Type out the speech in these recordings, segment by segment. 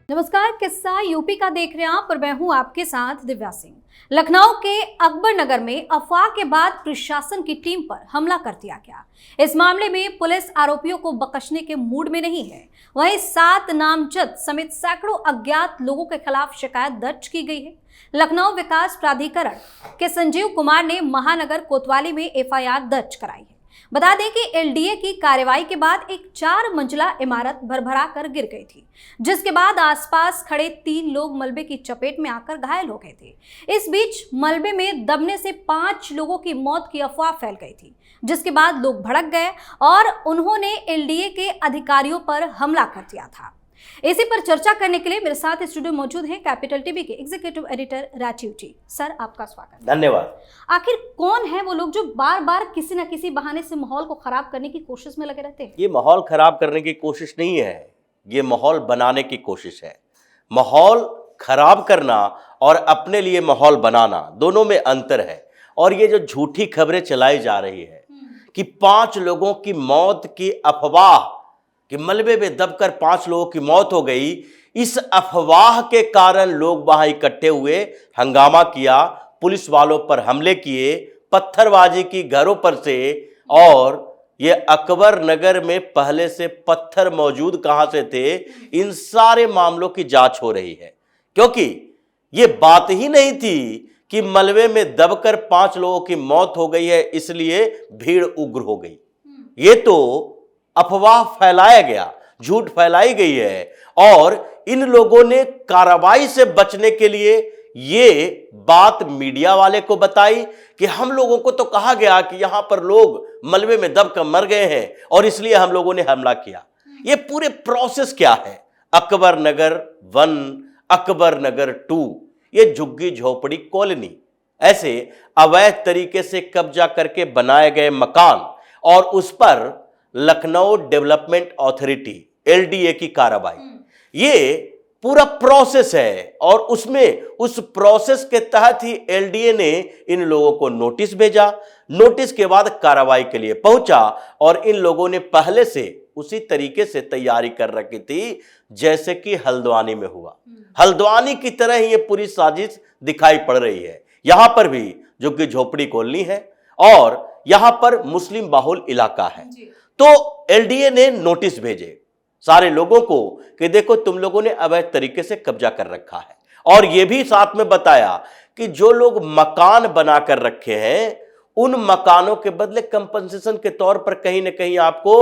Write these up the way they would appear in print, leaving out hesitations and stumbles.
नमस्कार, किस्सा यूपी का देख रहे हैं आप और मैं हूं आपके साथ दिव्या सिंह। लखनऊ के अकबर नगर में अफवाह के बाद प्रशासन की टीम पर हमला कर दिया गया। इस मामले में पुलिस आरोपियों को बख्शने के मूड में नहीं है। वहीं 7 नामजद समेत सैकड़ों अज्ञात लोगों के खिलाफ शिकायत दर्ज की गई है। लखनऊ विकास प्राधिकरण के संजीव कुमार ने महानगर कोतवाली में एफआईआर दर्ज कराई है। बता दें कि एलडीए की कार्रवाई के बाद एक 4 मंजिला इमारत भरभरा कर गिर गई थी, जिसके बाद आसपास खड़े 3 लोग मलबे की चपेट में आकर घायल हो गए थे। इस बीच मलबे में दबने से 5 लोगों की मौत की अफवाह फैल गई थी, जिसके बाद लोग भड़क गए और उन्होंने एलडीए के अधिकारियों पर हमला कर दिया था। इसी पर चर्चा करने के लिए मेरे साथ स्टूडियो मौजूद हैं कैपिटल टीवी के एग्जीक्यूटिव एडिटर राजीव जी। सर, आपका स्वागत। धन्यवाद। आखिर कौन है वो लोग जो बार बार किसी न किसी बहाने से माहौल को खराब करने की कोशिश में लगे रहते हैं? ये माहौल खराब करने की कोशिश नहीं है, ये माहौल बनाने की कोशिश है। माहौल खराब करना और अपने लिए माहौल बनाना, दोनों में अंतर है। और ये जो झूठी खबरें चलाई जा रही है कि 5 लोगों की मौत की अफवाह, कि मलबे में दबकर 5 लोगों की मौत हो गई, इस अफवाह के कारण लोग वहां इकट्ठे हुए, हंगामा किया, पुलिस वालों पर हमले किए, पत्थरबाजी की घरों पर से। और ये अकबर नगर में पहले से पत्थर मौजूद कहां से थे, इन सारे मामलों की जांच हो रही है। क्योंकि ये बात ही नहीं थी कि मलबे में दबकर 5 लोगों की मौत हो गई है इसलिए भीड़ उग्र हो गई। ये तो अफवाह फैलाया गया, झूठ फैलाई गई है। और इन लोगों ने कार्रवाई से बचने के लिए ये बात मीडिया वाले को बताई कि हम लोगों को तो कहा गया कि यहां पर लोग मलबे में दबकर मर गए हैं और इसलिए हम लोगों ने हमला किया। ये पूरे प्रोसेस क्या है? अकबर नगर 1, अकबर नगर 2, ये झुग्गी झोपड़ी कॉलोनी, ऐसे अवैध तरीके से कब्जा करके बनाए गए मकान और उस पर लखनऊ डेवलपमेंट अथॉरिटी एलडीए की कार्रवाई, ये पूरा प्रोसेस है। और उसमें उस प्रोसेस के तहत ही एलडीए ने इन लोगों को नोटिस भेजा। नोटिस के बाद कार्रवाई के लिए पहुंचा और इन लोगों ने पहले से उसी तरीके से तैयारी कर रखी थी जैसे कि हल्द्वानी में हुआ। हल्द्वानी की तरह ही ये पूरी साजिश दिखाई पड़ रही है। यहां पर भी जो कि झोपड़ी कॉलोनी है और यहां पर मुस्लिम बाहुल इलाका है। तो एलडीए ने नोटिस भेजे सारे लोगों को कि देखो तुम लोगों ने अवैध तरीके से कब्जा कर रखा है। और यह भी साथ में बताया कि जो लोग मकान बनाकर रखे हैं उन मकानों के बदले कंपनसेशन के तौर पर कहीं ना कहीं आपको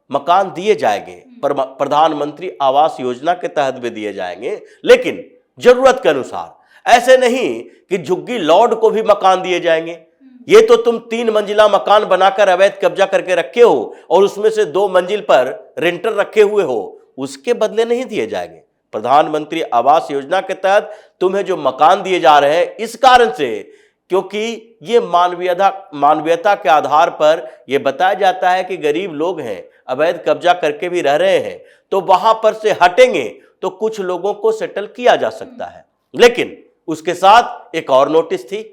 मकान दिए जाएंगे, प्रधानमंत्री आवास योजना के तहत भी दिए जाएंगे, लेकिन जरूरत के अनुसार। ऐसे नहीं कि झुग्गी लॉर्ड को भी मकान दिए जाएंगे। ये तो तुम 3 मंजिला मकान बनाकर अवैध कब्जा करके रखे हो और उसमें से 2 मंजिल पर रेंटर रखे हुए हो, उसके बदले नहीं दिए जाएंगे। प्रधानमंत्री आवास योजना के तहत तुम्हें जो मकान दिए जा रहे हैं इस कारण से, क्योंकि ये मानवीयता के आधार पर यह बताया जाता है कि गरीब लोग हैं, अवैध कब्जा करके भी रह रहे हैं, तो वहां पर से हटेंगे तो कुछ लोगों को सेटल किया जा सकता है। लेकिन उसके साथ एक और नोटिस थी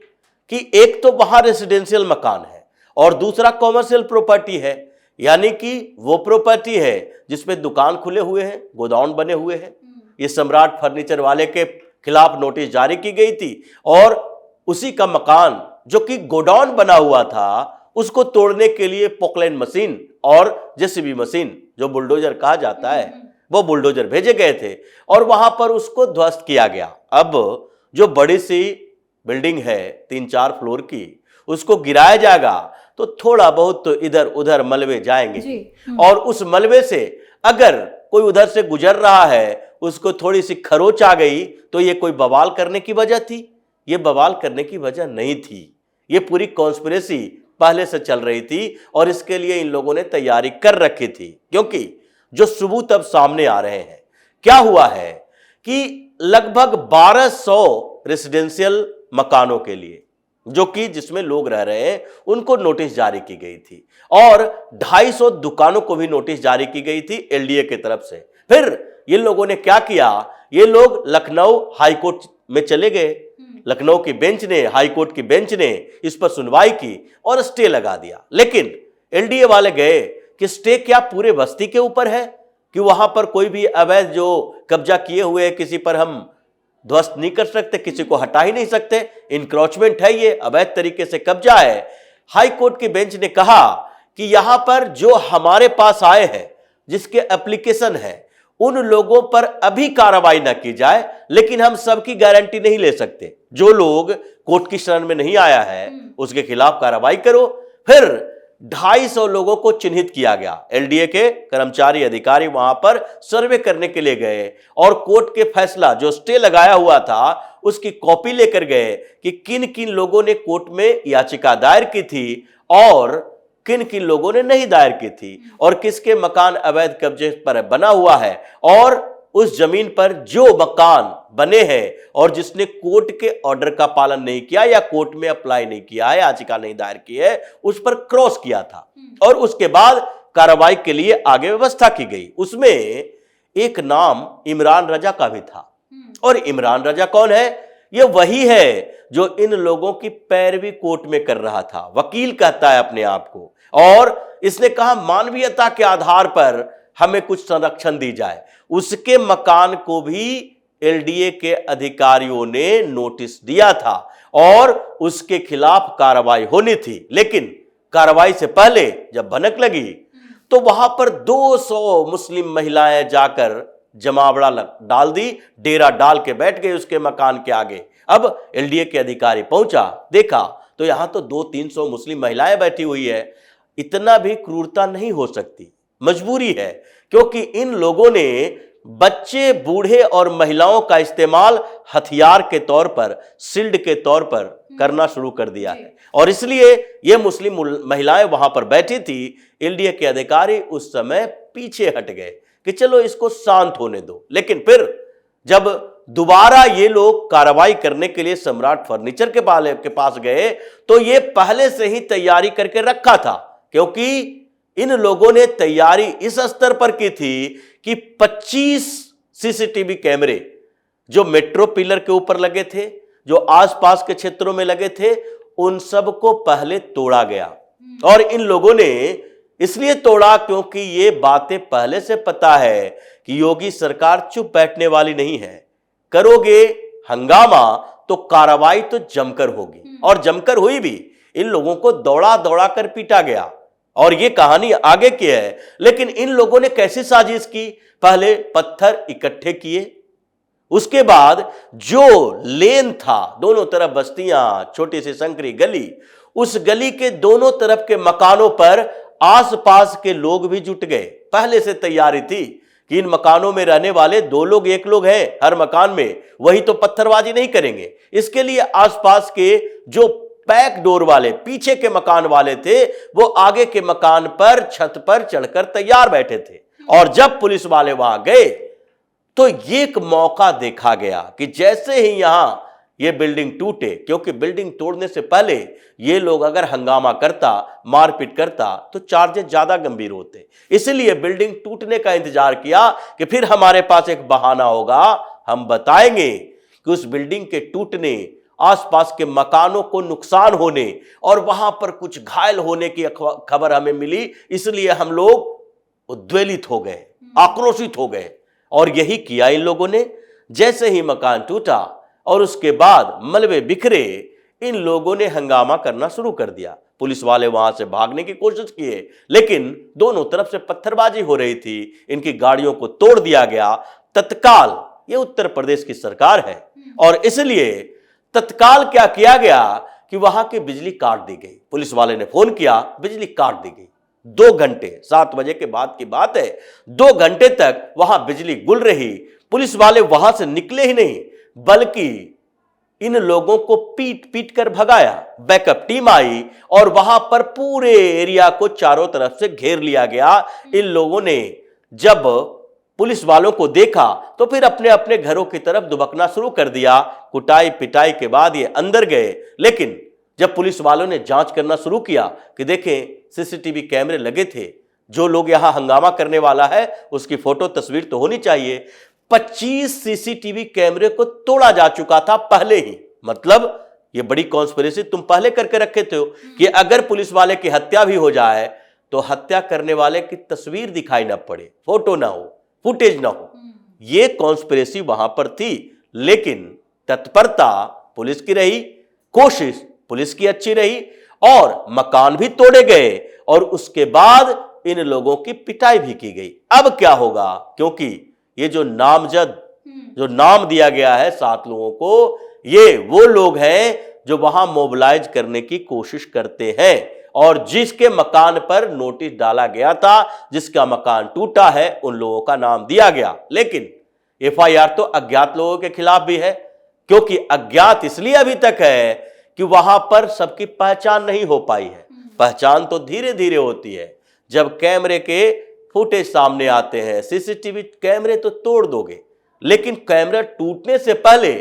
कि एक तो वहां रेसिडेंशियल मकान है और दूसरा कॉमर्शियल प्रॉपर्टी है, यानी कि वो प्रॉपर्टी है जिसमें दुकान खुले हुए हैं, गोडाउन बने हुए हैं। ये सम्राट फर्नीचर वाले के खिलाफ नोटिस जारी की गई थी और उसी का मकान जो कि गोडाउन बना हुआ था उसको तोड़ने के लिए पोकलैंड मशीन और जेसीबी मशीन, जो बुलडोजर कहा जाता है, वो बुलडोजर भेजे गए थे और वहां पर उसको ध्वस्त किया गया। अब जो बड़ी सी बिल्डिंग है 3-4 फ्लोर की, उसको गिराया जाएगा तो थोड़ा बहुत तो इधर उधर मलबे जाएंगे। और उस मलबे से अगर कोई उधर से गुजर रहा है, उसको थोड़ी सी खरोच आ गई तो ये कोई बवाल करने की वजह थी? ये बवाल करने की वजह नहीं थी। ये पूरी कॉन्स्पिरेसी पहले से चल रही थी और इसके लिए इन लोगों ने तैयारी कर रखी थी। क्योंकि जो सबूत अब सामने आ रहे हैं, क्या हुआ है कि लगभग 1200 रेसिडेंशियल मकानों के लिए, जो कि जिसमें लोग रह रहे हैं, उनको नोटिस जारी की गई थी और 250 दुकानों को भी नोटिस जारी की गई थी एलडीए की तरफ से। फिर ये लोगों ने क्या किया, ये लोग लखनऊ हाईकोर्ट में चले गए। लखनऊ की बेंच ने, हाईकोर्ट की बेंच ने इस पर सुनवाई की और स्टे लगा दिया। लेकिन एलडीए वाले गए कि स्टे क्या पूरे बस्ती के ऊपर है, कि वहां पर कोई भी अवैध जो कब्जा किए हुए हैं किसी पर हम ध्वस्त नहीं कर सकते, किसी को हटा ही नहीं सकते, इंक्रोचमेंट है, ये अवैध तरीके से कब्जा है। हाई कोर्ट की बेंच ने कहा कि यहां पर जो हमारे पास आए हैं, जिसके एप्लीकेशन है, उन लोगों पर अभी कार्रवाई ना की जाए, लेकिन हम सबकी गारंटी नहीं ले सकते। जो लोग कोर्ट की शरण में नहीं आया है उसके खिलाफ कार्रवाई करो। फिर 250 लोगों को चिन्हित किया गया। एलडीए के कर्मचारी अधिकारी वहां पर सर्वे करने के लिए गए और कोर्ट के फैसला जो स्टे लगाया हुआ था उसकी कॉपी लेकर गए कि किन किन लोगों ने कोर्ट में याचिका दायर की थी और किन किन लोगों ने नहीं दायर की थी, और किसके मकान अवैध कब्जे पर बना हुआ है, और उस जमीन पर जो मकान बने हैं और जिसने कोर्ट के ऑर्डर का पालन नहीं किया या कोर्ट में अप्लाई नहीं किया है, याचिका नहीं दायर की है, उस पर क्रॉस किया था और उसके बाद कार्रवाई के लिए आगे व्यवस्था की गई। उसमें एक नाम इमरान रजा का भी था। और इमरान रजा कौन है? ये वही है जो इन लोगों की पैरवी कोर्ट में कर रहा था। वकील कहता है अपने आप को, और इसने कहा मानवीयता के आधार पर हमें कुछ संरक्षण दी जाए। उसके मकान को भी एलडीए के अधिकारियों ने नोटिस दिया था और उसके खिलाफ कार्रवाई होनी थी, लेकिन कार्रवाई से पहले जब भनक लगी तो वहां पर 200 मुस्लिम महिलाएं जाकर जमावड़ा डाल दी, डेरा डाल के बैठ गए उसके मकान के आगे। अब एलडीए के अधिकारी पहुंचा, देखा तो यहां तो 200-300 मुस्लिम महिलाएं बैठी हुई है। इतना भी क्रूरता नहीं हो सकती, मजबूरी है, क्योंकि इन लोगों ने बच्चे, बूढ़े और महिलाओं का इस्तेमाल हथियार के तौर पर, शील्ड के तौर पर करना शुरू कर दिया है। और इसलिए ये मुस्लिम महिलाएं वहां पर बैठी थी। एलडीए के अधिकारी उस समय पीछे हट गए कि चलो इसको शांत होने दो। लेकिन फिर जब दोबारा ये लोग कार्रवाई करने के लिए सम्राट फर्नीचर के पास गए तो ये पहले से ही तैयारी करके रखा था, क्योंकि इन लोगों ने तैयारी इस स्तर पर की थी कि 25 सीसीटीवी कैमरे जो मेट्रो पिलर के ऊपर लगे थे, जो आसपास के क्षेत्रों में लगे थे, उन सब को पहले तोड़ा गया। और इन लोगों ने इसलिए तोड़ा क्योंकि ये बातें पहले से पता है कि योगी सरकार चुप बैठने वाली नहीं है। करोगे हंगामा तो कार्रवाई तो जमकर होगी, और जमकर हुई भी। इन लोगों को दौड़ा दौड़ा कर पीटा गया और ये कहानी आगे की है। लेकिन इन लोगों ने कैसी साजिश की? पहले पत्थर इकट्ठे किए, उसके बाद जो लेन था, दोनों तरफ बस्तियां, छोटी सी संकरी गली, उस गली के दोनों तरफ के मकानों पर आसपास के लोग भी जुट गए। पहले से तैयारी थी कि इन मकानों में रहने वाले 2 लोग 1 लोग हैं हर मकान में, वही तो पत्थरबाजी नहीं करेंगे। इसके लिए आसपास के जो बैक डोर वाले, पीछे के मकान वाले थे, वो आगे के मकान पर छत पर चढ़कर तैयार बैठे थे। और जब पुलिस वाले वहां गए तो एक मौका देखा गया कि जैसे ही यहां ये बिल्डिंग टूटे, क्योंकि बिल्डिंग तोड़ने से पहले ये लोग अगर हंगामा करता, मारपीट करता, तो चार्जेस ज्यादा गंभीर होते। इसलिए बिल्डिंग टूटने का इंतजार किया कि फिर हमारे पास एक बहाना होगा, हम बताएंगे कि उस बिल्डिंग के टूटने, आसपास के मकानों को नुकसान होने और वहां पर कुछ घायल होने की खबर हमें मिली, इसलिए हम लोग उद्वेलित हो गए, आक्रोशित हो गए। और यही किया इन लोगों ने। जैसे ही मकान टूटा और उसके बाद मलबे बिखरे, इन लोगों ने हंगामा करना शुरू कर दिया। पुलिस वाले वहां से भागने की कोशिश किए, लेकिन दोनों तरफ से पत्थरबाजी हो रही थी, इनकी गाड़ियों को तोड़ दिया गया। तत्काल, ये उत्तर प्रदेश की सरकार है और इसलिए तत्काल क्या किया गया कि वहां की बिजली काट दी गई। पुलिस वाले ने फोन किया, बिजली काट दी गई। 2 घंटे, 7 बजे के बाद की बात है, 2 घंटे तक वहां बिजली गुल रही। पुलिस वाले वहां से निकले ही नहीं, बल्कि इन लोगों को पीट पीट कर भगाया। बैकअप टीम आई और वहां पर पूरे एरिया को चारों तरफ से घेर लिया गया। इन लोगों ने जब पुलिस वालों को देखा तो फिर अपने अपने घरों की तरफ दुबकना शुरू कर दिया। कुटाई पिटाई के बाद ये अंदर गए, लेकिन जब पुलिस वालों ने जांच करना शुरू किया कि देखें सीसीटीवी कैमरे लगे थे, जो लोग यहां हंगामा करने वाला है उसकी फोटो तस्वीर तो होनी चाहिए। 25 सीसीटीवी कैमरे को तोड़ा जा चुका था पहले ही। मतलब ये बड़ी कॉन्स्पिरेसी तुम पहले करके रखे थे कि अगर पुलिस वाले की हत्या भी हो जाए तो हत्या करने वाले की तस्वीर दिखाई ना पड़े, फोटो ना हो। फुटेज ना हो। ये कॉन्स्पिरेसी वहां पर थी, लेकिन तत्परता पुलिस की रही, कोशिश पुलिस की अच्छी रही और मकान भी तोड़े गए और उसके बाद इन लोगों की पिटाई भी की गई। अब क्या होगा, क्योंकि ये जो नामजद जो नाम दिया गया है 7 लोगों को, ये वो लोग हैं जो वहां मोबिलाइज करने की कोशिश करते हैं और जिसके मकान पर नोटिस डाला गया था, जिसका मकान टूटा है, उन लोगों का नाम दिया गया। लेकिन एफआईआर तो अज्ञात लोगों के खिलाफ भी है, क्योंकि अज्ञात इसलिए अभी तक है कि वहां पर सबकी पहचान नहीं हो पाई है। पहचान तो धीरे धीरे होती है जब कैमरे के फुटेज सामने आते हैं। सीसीटीवी कैमरे तो तोड़ दोगे, लेकिन कैमरा टूटने से पहले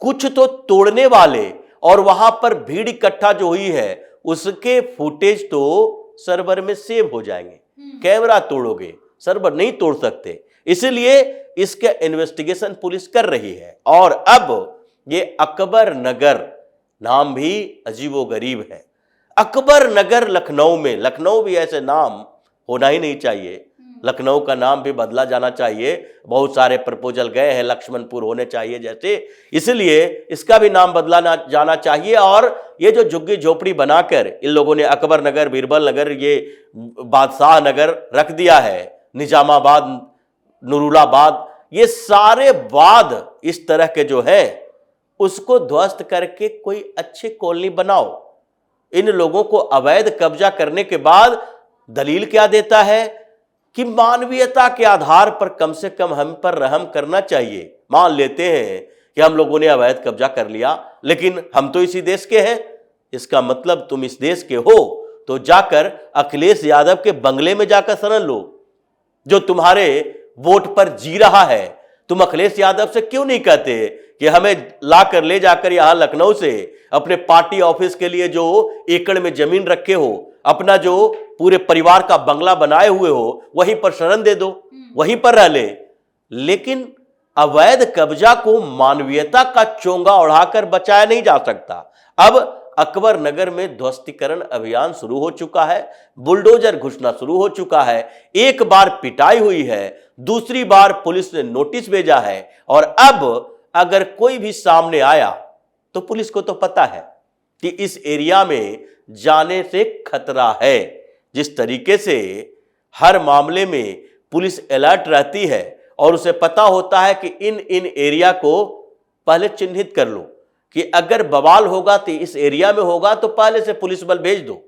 कुछ तो तोड़ने वाले और वहां पर भीड़ इकट्ठा जो हुई है उसके फुटेज तो सर्वर में सेव हो जाएंगे। कैमरा तोड़ोगे, सर्वर नहीं तोड़ सकते, इसलिए इसका इन्वेस्टिगेशन पुलिस कर रही है। और अब ये अकबर नगर नाम भी अजीबोगरीब है। अकबर नगर लखनऊ में, लखनऊ भी ऐसे नाम होना ही नहीं चाहिए, लखनऊ का नाम भी बदला जाना चाहिए। बहुत सारे प्रपोजल गए हैं, लक्ष्मणपुर होने चाहिए जैसे, इसलिए इसका भी नाम बदला जाना चाहिए। और ये जो झुग्गी झोपड़ी बनाकर इन लोगों ने अकबर नगर, बीरबल नगर, ये बादशाह नगर रख दिया है, निजामाबाद, नूरुलाबाद, ये सारे बाद इस तरह के जो है उसको ध्वस्त करके कोई अच्छी कॉलोनी बनाओ। इन लोगों को अवैध कब्जा करने के बाद दलील क्या देता है कि मानवीयता के आधार पर कम से कम हम पर रहम करना चाहिए। मान लेते हैं कि हम लोगों ने अवैध कब्जा कर लिया, लेकिन हम तो इसी देश के हैं। इसका मतलब तुम इस देश के हो तो जाकर अखिलेश यादव के बंगले में जाकर शरण लो, जो तुम्हारे वोट पर जी रहा है। तुम अखिलेश यादव से क्यों नहीं कहते कि हमें लाकर ले जाकर यहां लखनऊ से अपने पार्टी ऑफिस के लिए जो एकड़ में जमीन रखे हो, अपना जो पूरे परिवार का बंगला बनाए हुए हो, वहीं पर शरण दे दो, वहीं पर रह ले। लेकिन अवैध कब्जा को मानवीयता का चोंगा ओढ़ाकर बचाया नहीं जा सकता। अब अकबर नगर में ध्वस्तीकरण अभियान शुरू हो चुका है, बुलडोजर घुसना शुरू हो चुका है। एक बार पिटाई हुई है, दूसरी बार पुलिस ने नोटिस भेजा है और अब अगर कोई भी सामने आया तो पुलिस को तो पता है कि इस एरिया में जाने से खतरा है। जिस तरीके से हर मामले में पुलिस अलर्ट रहती है और उसे पता होता है कि इन एरिया को पहले चिन्हित कर लो कि अगर बवाल होगा तो इस एरिया में होगा, तो पहले से पुलिस बल भेज दो।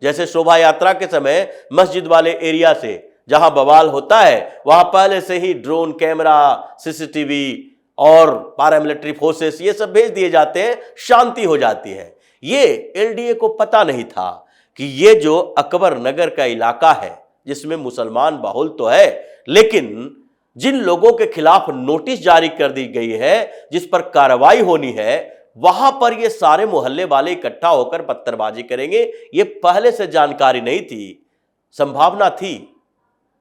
जैसे शोभा यात्रा के समय मस्जिद वाले एरिया से जहां बवाल होता है वहां पहले से ही ड्रोन कैमरा, सीसीटीवी और पैरामिलिट्री फोर्सेस ये सब भेज दिए जाते हैं, शांति हो जाती है। ये एलडीए को पता नहीं था कि ये जो अकबर नगर का इलाका है जिसमें मुसलमान बाहुल तो है, लेकिन जिन लोगों के खिलाफ नोटिस जारी कर दी गई है, जिस पर कार्रवाई होनी है, वहां पर ये सारे मोहल्ले वाले इकट्ठा होकर पत्थरबाजी करेंगे, ये पहले से जानकारी नहीं थी। संभावना थी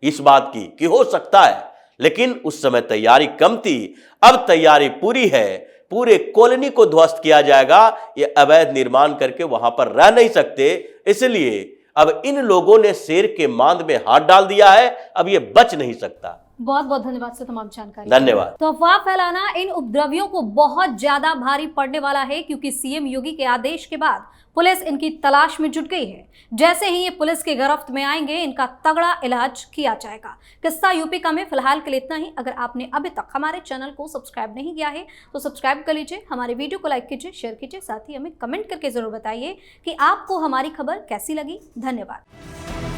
इस बात की कि हो सकता है, लेकिन उस समय तैयारी कम थी। अब तैयारी पूरी है, पूरे कॉलोनी को ध्वस्त किया जाएगा। ये अवैध निर्माण करके वहां पर रह नहीं सकते, इसलिए अब इन लोगों ने शेर के मांद में हाथ डाल दिया है, अब ये बच नहीं सकता। बहुत बहुत धन्यवाद सर तमाम जानकारी। धन्यवाद। तो अफवाह फैलाना इन उपद्रवियों को बहुत ज्यादा भारी पड़ने वाला है, क्योंकि सीएम योगी के आदेश के बाद पुलिस इनकी तलाश में जुट गई है। जैसे ही ये पुलिस के गिरफ्त में आएंगे, इनका तगड़ा इलाज किया जाएगा। किस्सा यूपी का में फिलहाल के लिए इतना ही। अगर आपने अभी तक हमारे चैनल को सब्सक्राइब नहीं किया है तो सब्सक्राइब कर लीजिए, हमारे वीडियो को लाइक कीजिए, शेयर कीजिए, साथ ही हमें कमेंट करके जरूर बताइए कि आपको हमारी खबर कैसी लगी। धन्यवाद।